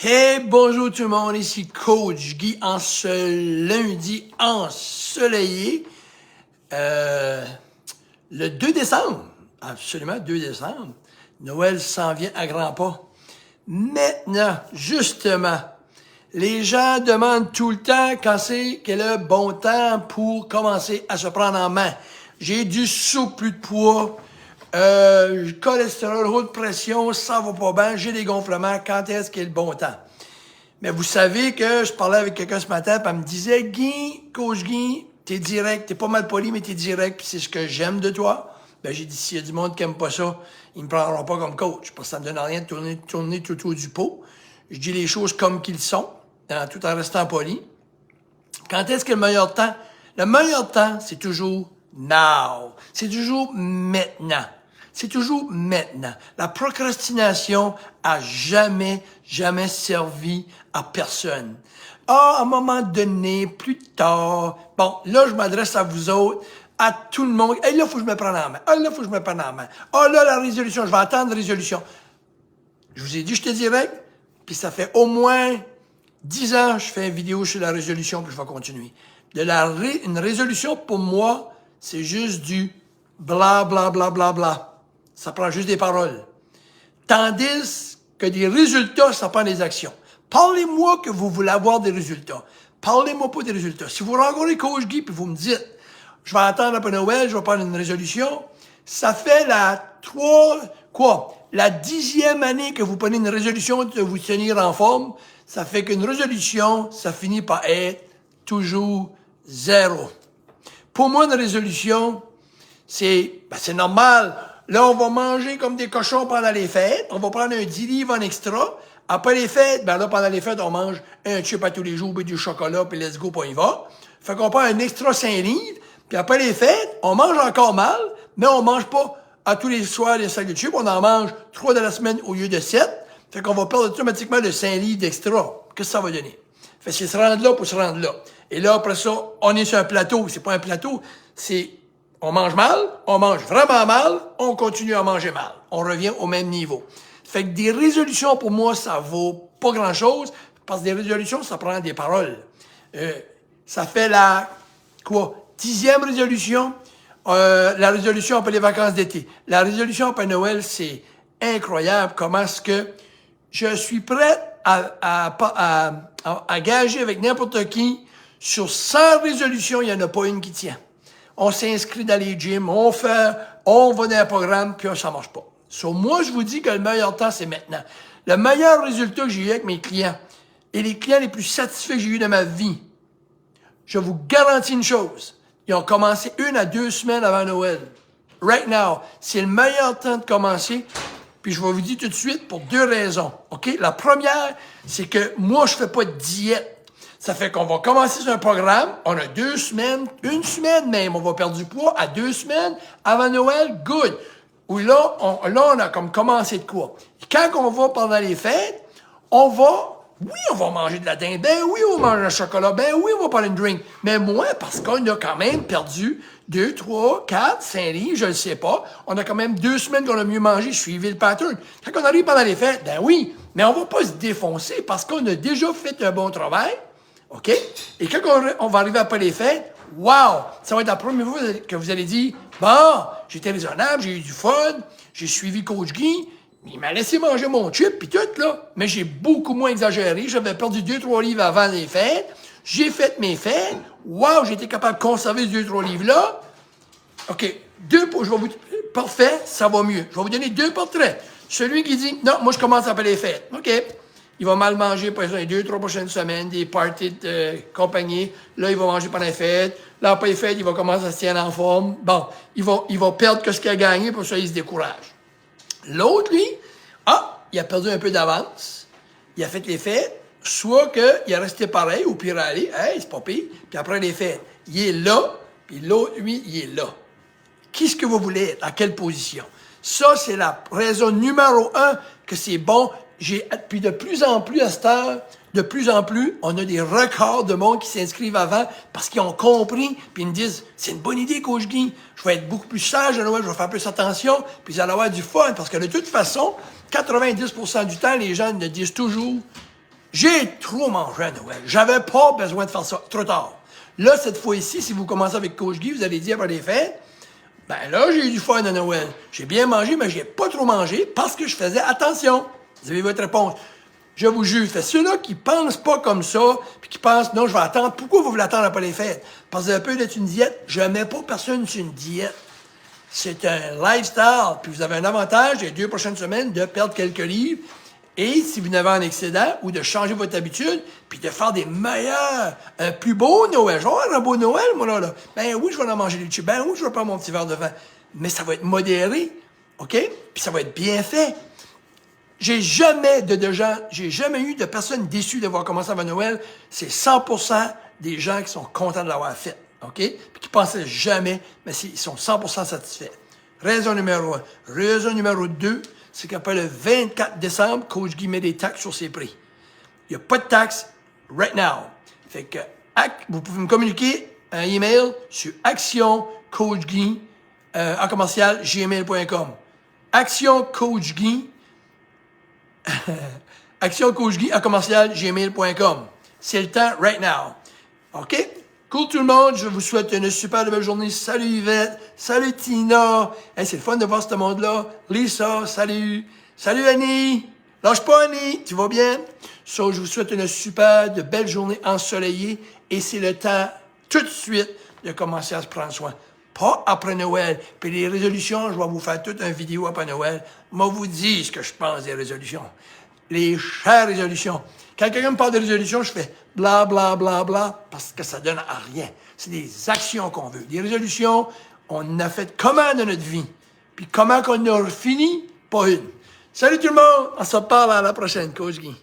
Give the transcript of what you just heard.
Hey, bonjour tout le monde, ici Coach Guy en ce lundi ensoleillé, le 2 décembre, absolument 2 décembre, Noël s'en vient à grands pas. Maintenant, justement, les gens demandent tout le temps quand c'est que le bon temps pour commencer à se prendre en main. J'ai du surplus de poids, cholestérol, haute pression, ça va pas bien, j'ai des gonflements, quand est-ce qu'il est le bon temps? Mais vous savez que je parlais avec quelqu'un ce matin, puis elle me disait, Guy, Coach Guy, t'es direct, t'es pas mal poli, mais t'es direct, puis c'est ce que j'aime de toi. Ben, j'ai dit, s'il y a du monde qui aime pas ça, ils me prendront pas comme coach, parce que ça me donne rien de tourner tout autour du pot. Je dis les choses comme qu'ils sont, tout en restant poli. Quand est-ce que le meilleur temps? Le meilleur temps, c'est toujours now. C'est toujours maintenant. C'est toujours maintenant. La procrastination a jamais servi à personne. Ah, à un moment donné, plus tard. Bon, là, je m'adresse à vous autres, à tout le monde. Hey, là, faut que je me prenne en main. Ah, là, faut que je me prenne en main. Ah, là, la résolution, je vais attendre la résolution. Je vous ai dit, je te dirais, puis ça fait au moins 10 ans, je fais une vidéo sur la résolution, puis je vais continuer. Une résolution, pour moi, c'est juste du bla, bla, bla, bla, bla. Ça prend juste des paroles. Tandis que des résultats, ça prend des actions. Parlez-moi que vous voulez avoir des résultats. Parlez-moi pas des résultats. Si vous rencontrez Coach Guy, puis vous me dites, je vais attendre après Noël, je vais prendre une résolution, ça fait la 10e année que vous prenez une résolution de vous tenir en forme, ça fait qu'une résolution, ça finit par être toujours 0. Pour moi, une résolution, c'est normal. Là, on va manger comme des cochons pendant les fêtes. On va prendre un 10 livres en extra. Après les fêtes, là, pendant les fêtes, on mange un chip à tous les jours, puis du chocolat, puis let's go, puis on y va. Fait qu'on prend un extra 5 livres. Puis après les fêtes, on mange encore mal, mais on mange pas à tous les soirs les sacs de chips. On en mange 3 de la semaine au lieu de 7. Fait qu'on va perdre automatiquement le 5 livres d'extra. Qu'est-ce que ça va donner? Fait que c'est se rendre là pour se rendre là. Et là, après ça, on est sur un plateau. C'est pas un plateau, c'est on mange mal, on mange vraiment mal, on continue à manger mal. On revient au même niveau. Fait que des résolutions, pour moi, ça vaut pas grand-chose, parce que des résolutions, ça prend des paroles. Ça fait la 10e résolution, la résolution après les vacances d'été. La résolution après Noël, c'est incroyable comment est-ce que je suis prêt à gager avec n'importe qui. Sur 100 résolutions, il n'y en a pas une qui tient. On s'inscrit dans les gyms, on va dans un programme, puis ça marche pas. Moi, je vous dis que le meilleur temps, c'est maintenant. Le meilleur résultat que j'ai eu avec mes clients, et les clients les plus satisfaits que j'ai eu de ma vie, je vous garantis une chose, ils ont commencé 1 à 2 semaines avant Noël. Right now, c'est le meilleur temps de commencer, puis je vais vous dire tout de suite pour 2 raisons. OK? La première, c'est que moi, je fais pas de diète. Ça fait qu'on va commencer sur un programme, on a 2 semaines, 1 semaine même, on va perdre du poids à 2 semaines avant Noël, good. Ou là, on a comme commencé de quoi. Et quand on va pendant les fêtes, on va manger de la dinde, ben oui, on va manger un chocolat, ben oui, on va prendre une drink. Mais moins parce qu'on a quand même perdu 2, 3, 4, 5 livres, je ne sais pas. On a quand même 2 semaines qu'on a mieux mangé, suivi le pattern. Quand on arrive pendant les fêtes, ben oui, mais on va pas se défoncer parce qu'on a déjà fait un bon travail. OK? Et quand on va arriver après les fêtes, wow! Ça va être la première fois que vous allez dire, bon, j'étais raisonnable, j'ai eu du fun, j'ai suivi Coach Guy, il m'a laissé manger mon chip, puis tout, là. Mais j'ai beaucoup moins exagéré. J'avais perdu 2-3 livres avant les fêtes. J'ai fait mes fêtes. Wow! J'ai été capable de conserver ces 2-3 livres-là. OK. Je vais vous dire, parfait, ça va mieux. Je vais vous donner 2 portraits. Celui qui dit, non, moi, je commence après les fêtes. OK. Il va mal manger pour les 2-3 prochaines semaines, des parties de compagnie. Là, il va manger pendant les fêtes. Là, après les fêtes, il va commencer à se tenir en forme. Bon, il va perdre ce qu'il a gagné, pour ça, il se décourage. L'autre, lui, il a perdu un peu d'avance. Il a fait les fêtes. Soit qu'il est resté pareil, ou pire aller. Hey, c'est pas pire. Puis après les fêtes, il est là. Puis l'autre, lui, il est là. Qu'est-ce que vous voulez être? À quelle position? Ça, c'est la raison numéro 1 que c'est bon. Puis de plus en plus à cette heure, on a des records de monde qui s'inscrivent avant parce qu'ils ont compris, puis ils me disent, c'est une bonne idée, Coach Guy, je vais être beaucoup plus sage à Noël, je vais faire plus attention, puis vous allez avoir du fun, parce que de toute façon, 90% du temps, les gens me disent toujours, J'ai trop mangé à Noël. J'avais pas besoin de faire ça. Trop tard. Là, cette fois-ci, si vous commencez avec Coach Guy, vous allez dire après les fêtes, ben là, j'ai eu du fun à Noël. J'ai bien mangé, mais j'ai pas trop mangé parce que je faisais attention. Vous avez votre réponse. Je vous jure. Fait ceux-là qui pensent pas comme ça, puis qui pensent, non, je vais attendre. Pourquoi vous voulez attendre après les fêtes? Parce que vous avez peur d'être une diète. Je mets pas personne sur une diète. C'est un lifestyle. Puis vous avez un avantage les 2 prochaines semaines de perdre quelques livres. Et si vous n'avez un excédent, ou de changer votre habitude, puis de faire des meilleurs, un plus beau Noël. Je vais avoir un beau Noël, moi, là. Ben oui, je vais en manger des chips. Ben oui, je vais prendre mon petit verre de vin. Mais ça va être modéré, OK? Puis ça va être bien fait. J'ai jamais eu de personnes déçues de voir comment ça va Noël. C'est 100% des gens qui sont contents de l'avoir fait, OK? Puis qui pensaient jamais, mais ils sont 100% satisfaits. Raison numéro 1. Raison numéro 2, c'est qu'après le 24 décembre, Coach Guy met des taxes sur ses prix. Il n'y a pas de taxes right now. Fait que vous pouvez me communiquer un email sur actioncoachguy @gmail.com. Actioncoachguy actioncoachguy @gmail.com. C'est le temps right now. OK? Cool tout le monde, je vous souhaite une super belle journée. Salut Yvette, salut Tina. Hey, c'est le fun de voir ce monde-là. Lisa, salut. Salut Annie. Lâche pas Annie, tu vas bien? So, je vous souhaite une super de belle journée ensoleillée et c'est le temps tout de suite de commencer à se prendre soin. Pas après Noël. Puis les résolutions, je vais vous faire toute une vidéo après Noël. Moi, vous dis ce que je pense des résolutions. Les chères résolutions. Quand quelqu'un me parle de résolution, je fais bla, bla, bla, bla, parce que ça donne à rien. C'est des actions qu'on veut. Des résolutions, on en a fait comment dans notre vie? Puis comment qu'on a fini? Pas une. Salut tout le monde! On se parle à la prochaine, Coach Guy.